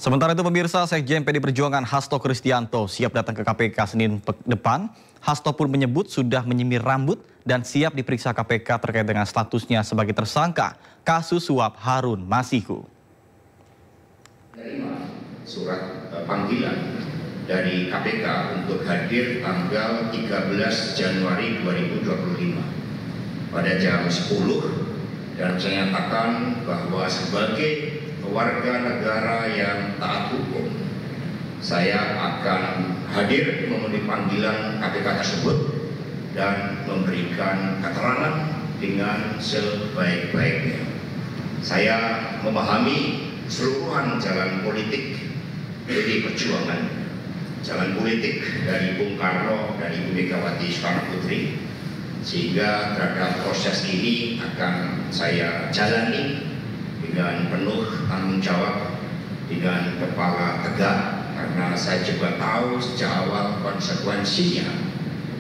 Sementara itu pemirsa, Sekjen PD Perjuangan Hasto Kristianto siap datang ke KPK Senin depan. Hasto pun menyebut sudah menyemir rambut dan siap diperiksa KPK terkait dengan statusnya sebagai tersangka kasus suap Harun Masiku. Menerima surat panggilan dari KPK untuk hadir tanggal 13 Januari 2025 pada jam 10 dan saya nyatakan bahwa sebagai warga negara yang taat hukum, saya akan hadir memenuhi panggilan KPK tersebut dan memberikan keterangan dengan sebaik-baiknya. Saya memahami seluruhan jalan politik PD Perjuangan, jalan politik dari Bung Karno, dari Ibu Megawati Soekarno Putri, sehingga terhadap proses ini akan saya jalani dengan penuh tanggung jawab, dengan kepala tegak, karena saya juga tahu sejak awal konsekuensinya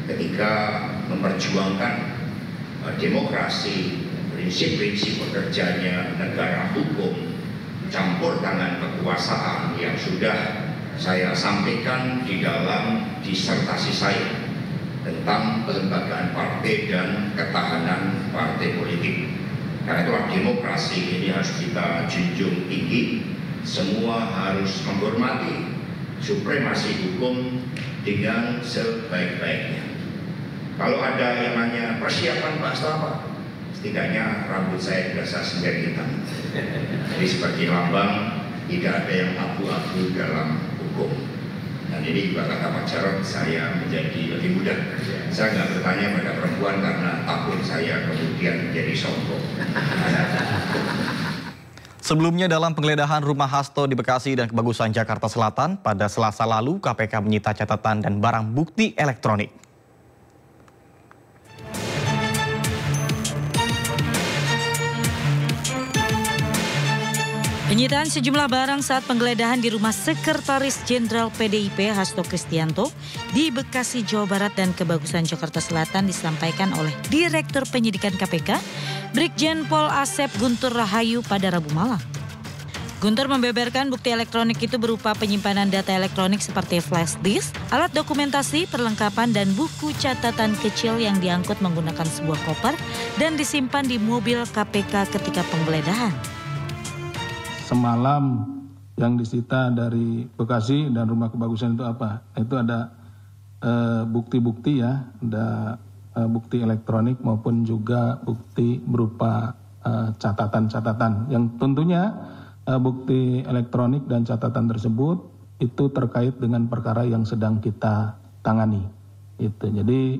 ketika memperjuangkan demokrasi, prinsip-prinsip bekerjanya negara hukum, campur tangan kekuasaan yang sudah saya sampaikan di dalam disertasi saya tentang kelembagaan partai dan ketahanan partai politik. Karena itulah demokrasi ini harus kita junjung tinggi, semua harus menghormati supremasi hukum dengan sebaik-baiknya. Kalau ada yang nanya persiapan Pak apa? Setidaknya rambut saya sudah saya semir hitam. Jadi seperti lambang tidak ada yang abu-abu dalam hukum. Dan ini juga kata Pak Jarod, saya menjadi lebih mudah. Saya nggak bertanya pada perempuan karena takut saya kemudian menjadi sombong. Sebelumnya dalam penggeledahan rumah Hasto di Bekasi dan Kebagusan Jakarta Selatan pada Selasa lalu, KPK menyita catatan dan barang bukti elektronik. Penyitaan sejumlah barang saat penggeledahan di rumah Sekretaris Jenderal PDIP Hasto Kristianto di Bekasi, Jawa Barat dan Kebagusan Jakarta Selatan disampaikan oleh Direktur Penyidikan KPK, Brigjen Pol Asep Guntur Rahayu pada Rabu malam. Guntur membeberkan bukti elektronik itu berupa penyimpanan data elektronik seperti flash disk, alat dokumentasi, perlengkapan, dan buku catatan kecil yang diangkut menggunakan sebuah koper dan disimpan di mobil KPK ketika penggeledahan. Semalam yang disita dari Bekasi dan rumah Kebagusan itu apa? Itu ada bukti-bukti ya, ada bukti elektronik maupun juga bukti berupa catatan-catatan. Yang tentunya bukti elektronik dan catatan tersebut itu terkait dengan perkara yang sedang kita tangani. Itu. Jadi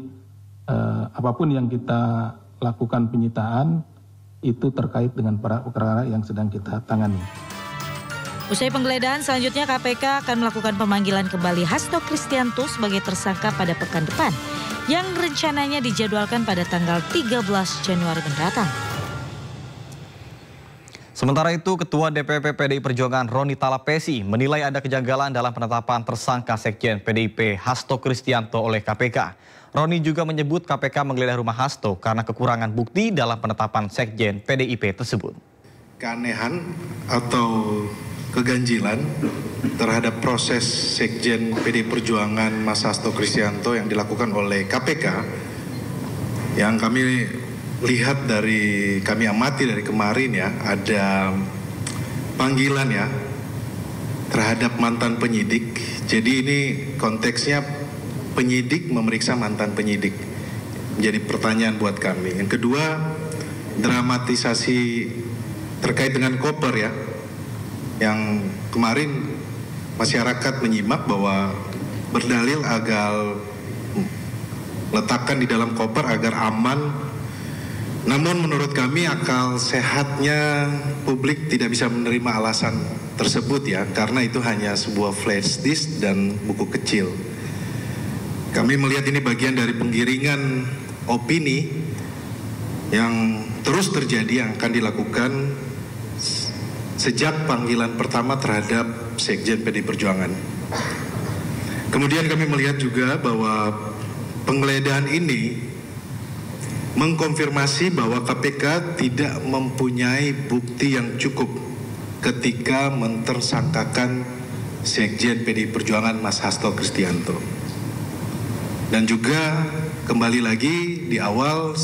apapun yang kita lakukan penyitaan itu terkait dengan perkara yang sedang kita tangani. Usai penggeledahan, selanjutnya KPK akan melakukan pemanggilan kembali Hasto Kristianto sebagai tersangka pada pekan depan, yang rencananya dijadwalkan pada tanggal 13 Januari mendatang. Sementara itu, Ketua DPP PDI Perjuangan Roni Talapesi menilai ada kejanggalan dalam penetapan tersangka Sekjen PDIP Hasto Kristianto oleh KPK. Roni juga menyebut KPK menggeledah rumah Hasto karena kekurangan bukti dalam penetapan Sekjen PDIP tersebut. Keanehan atau keganjilan terhadap proses Sekjen PDI Perjuangan Mas Hasto Kristianto yang dilakukan oleh KPK, yang kami lihat kami amati dari kemarin ya, ada panggilan ya terhadap mantan penyidik. Jadi ini konteksnya penyidik memeriksa mantan penyidik. Menjadi pertanyaan buat kami. Yang kedua, dramatisasi terkait dengan koper ya, yang kemarin masyarakat menyimak bahwa berdalil agar letakkan di dalam koper agar aman. Namun menurut kami akal sehatnya publik tidak bisa menerima alasan tersebut ya, karena itu hanya sebuah flash disk dan buku kecil. Kami melihat ini bagian dari penggiringan opini yang terus terjadi, yang akan dilakukan sejak panggilan pertama terhadap Sekjen PDI Perjuangan. Kemudian kami melihat juga bahwa penggeledahan ini mengkonfirmasi bahwa KPK tidak mempunyai bukti yang cukup ketika mentersangkakan Sekjen PDI Perjuangan Mas Hasto Kristianto. Dan juga kembali lagi di awal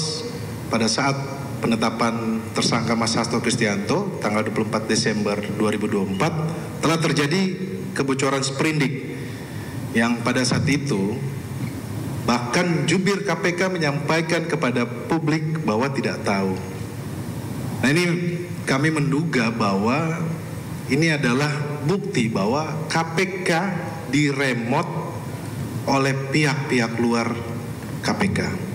pada saat penetapan tersangka Mas Hasto Kristianto tanggal 24 Desember 2024 telah terjadi kebocoran sprindik yang pada saat itu bahkan jubir KPK menyampaikan kepada publik bahwa tidak tahu. Nah, ini kami menduga bahwa ini adalah bukti bahwa KPK diremot oleh pihak-pihak luar KPK.